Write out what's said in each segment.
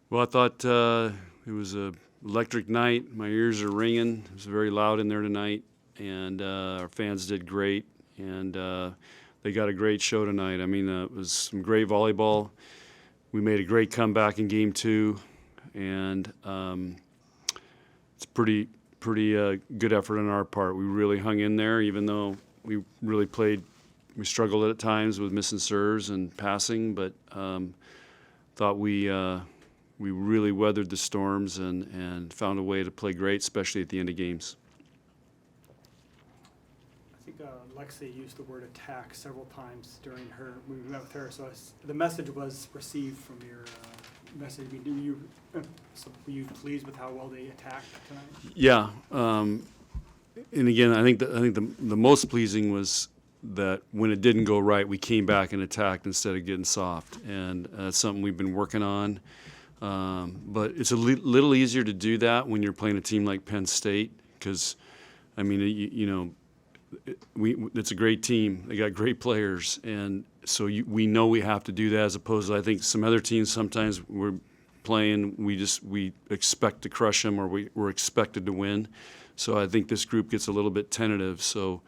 Well, I thought it was a electric night. My ears are ringing. It was very loud in there tonight, and our fans did great, and they got a great show tonight. I mean, it was some great volleyball. We made a great comeback in game two, and it's pretty good effort on our part. We really hung in there, even though we really played. We struggled at times with missing serves and passing, but thought we really weathered the storms and found a way to play great, especially at the end of games. I think Lexi used the word attack several times during her, when we met with her, so the message was received from your message. I mean, were you pleased with how well they attacked tonight? Yeah, and again, I think the most pleasing was that when it didn't go right, we came back and attacked instead of getting soft, and that's something we've been working on. But it's a little easier to do that when you're playing a team like Penn State, because, I mean, it's a great team. They got great players, and so we know we have to do that, as opposed to, I think, some other teams sometimes we're playing, we expect to crush them, or we're expected to win. So I think this group gets a little bit tentative. So,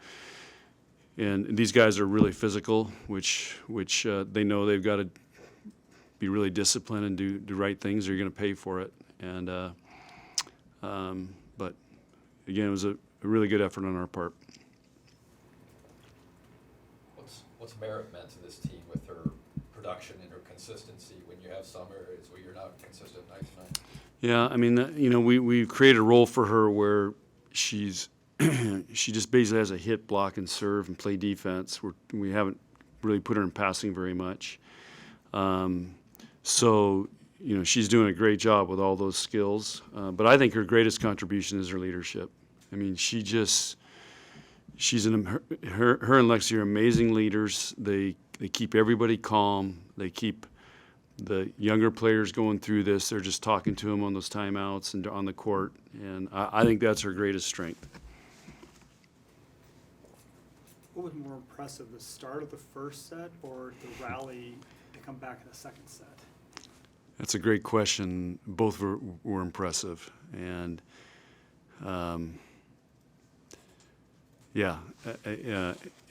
and these guys are really physical, which they know they've got to be really disciplined and do the right things, or you're going to pay for it. And but again, it was a really good effort on our part. What's Merritt meant to this team with her production and her consistency when you have some areas where you're not consistent night to night? Yeah, I mean, we've created a role for her where she just basically has a hit, block, and serve and play defense. We haven't really put her in passing very much. So, she's doing a great job with all those skills. But I think her greatest contribution is her leadership. I mean, her and Lexi are amazing leaders. They keep everybody calm. They keep the younger players going through this. They're just talking to them on those timeouts and on the court. And I think that's her greatest strength. What was more impressive, the start of the first set or the rally to come back in the second set? That's a great question. Both were impressive. And, and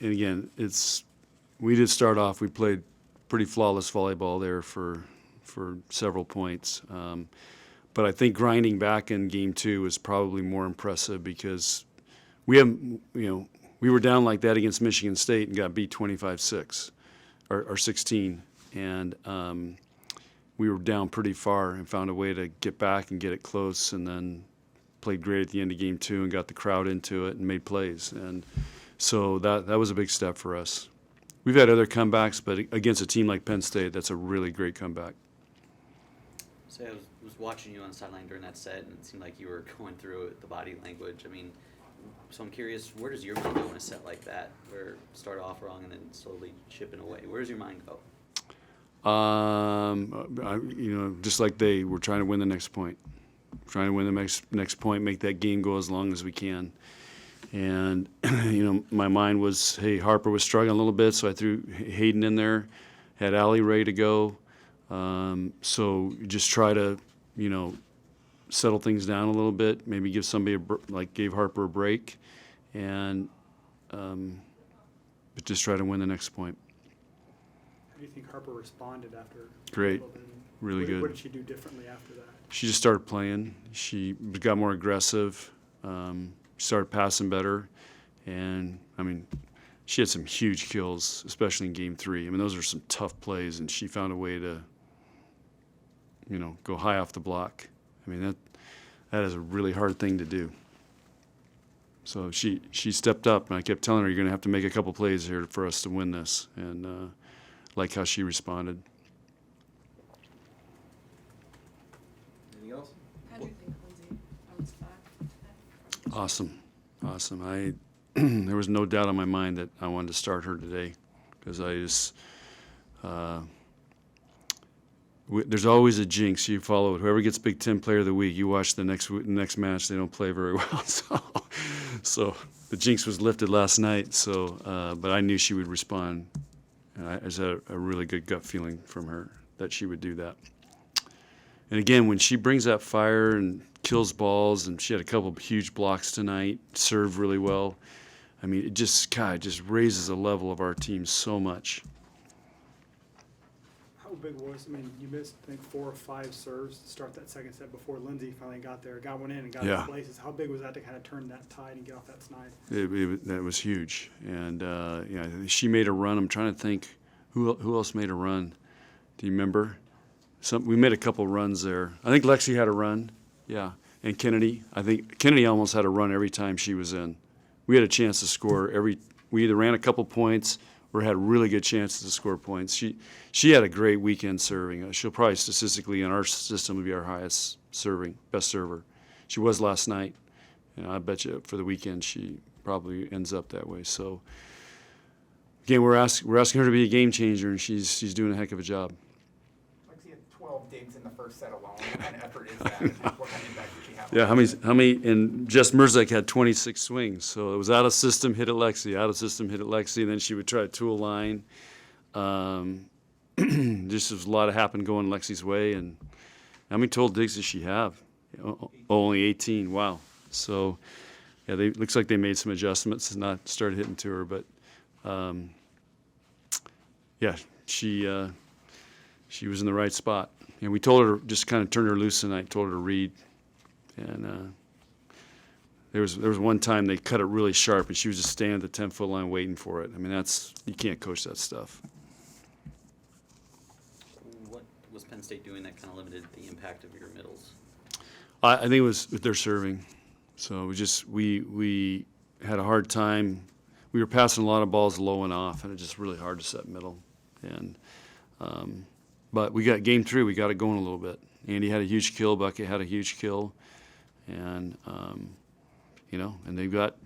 again, we did start off, we played pretty flawless volleyball there for several points. But I think grinding back in game two was probably more impressive because we were down like that against Michigan State and got beat 25-6 or 16. And we were down pretty far and found a way to get back and get it close, and then played great at the end of game two and got the crowd into it and made plays. And so that was a big step for us. We've had other comebacks, but against a team like Penn State, that's a really great comeback. So I was watching you on the sideline during that set, and it seemed like you were going through it, the body language. I mean, so I'm curious, where does your mind go in a set like that, where start off wrong and then slowly chipping away? Where does your mind go? Just like they were trying to win the next point. Trying to win the next point, make that game go as long as we can. And, my mind was, hey, Harper was struggling a little bit, so I threw Hayden in there, had Allie ready to go. So just try to, settle things down a little bit, maybe give somebody, gave Harper a break, and but just try to win the next point. How do you think Harper responded after? Great, really good. What did she do differently after that? She just started playing. She got more aggressive. Started passing better, and she had some huge kills, especially in game three. Those are some tough plays, and she found a way to, go high off the block. That is a really hard thing to do. So she stepped up, and I kept telling her, you're going to have to make a couple plays here for us to win this, and like how she responded. Anything else? How do you think Lindsay bounced back today? Awesome. There was no doubt in my mind that I wanted to start her today, because I just there's always a jinx. You follow it. Whoever gets Big Ten Player of the Week, you watch the next match. They don't play very well, so the jinx was lifted last night. So, but I knew she would respond, and I just had a really good gut feeling from her that she would do that. And again, when she brings that fire and kills balls, and she had a couple of huge blocks tonight, served really well. I mean, it just raises the level of our team so much. How big was, I mean, you missed, I think, 4 or 5 serves to start that second set before Lindsay finally got there, got one in and got Yeah. the places. How big was that to kind of turn that tide and get off that snide? That was huge. And, she made a run. I'm trying to think, who else made a run? Do you remember? We made a couple runs there. I think Lexi had a run, yeah. And Kennedy. I think Kennedy almost had a run every time she was in. We had a chance to score we either ran a couple points or had really good chances to score points. She had a great weekend serving. She'll probably statistically in our system would be our highest serving, best server. She was last night. I bet you for the weekend she probably ends up that way. So again, we're asking her to be a game changer, and she's doing a heck of a job. Lexi had 12 digs in the first set alone. What kind of effort is that? And what kind of impact did she have? Yeah, how many? And Jess Merzak had 26 swings, so it was out of system, hit at Lexi, out of system, hit at Lexi, and then she would try to tool line. Just was a lot of happened going Lexi's way. And how many total digs does she have? Only 18. Wow. So yeah, looks like they made some adjustments and not started hitting to her, but yeah, she was in the right spot. And we told her, just kind of turned her loose tonight, told her to read. And there was one time they cut it really sharp, and she was just standing at the 10-foot line waiting for it. I mean, you can't coach that stuff. What was Penn State doing that kind of limited the impact of your middles? I think it was with their serving. So we had a hard time. We were passing a lot of balls low and off, and it's just really hard to set middle. And but we got game 3. We got it going a little bit. Andy had a huge kill. Bucket had a huge kill, and and they've got.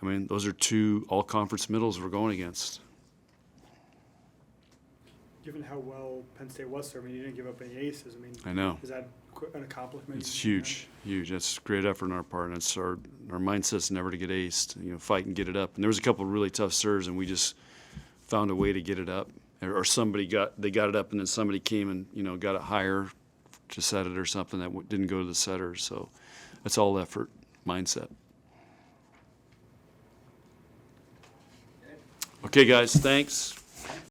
I mean, those are 2 all-conference middles we're going against. Given how well Penn State was serving, you didn't give up any aces. I mean, I know. is that an accomplishment? It's huge, huge. That's great effort on our part, and it's our mindset's never to get aced. Fight and get it up. And there was a couple of really tough serves, and we just found a way to get it up. Or somebody got it up, and then somebody came and got it higher to set it or something that didn't go to the setter. So that's all effort, mindset. Okay, guys, thanks.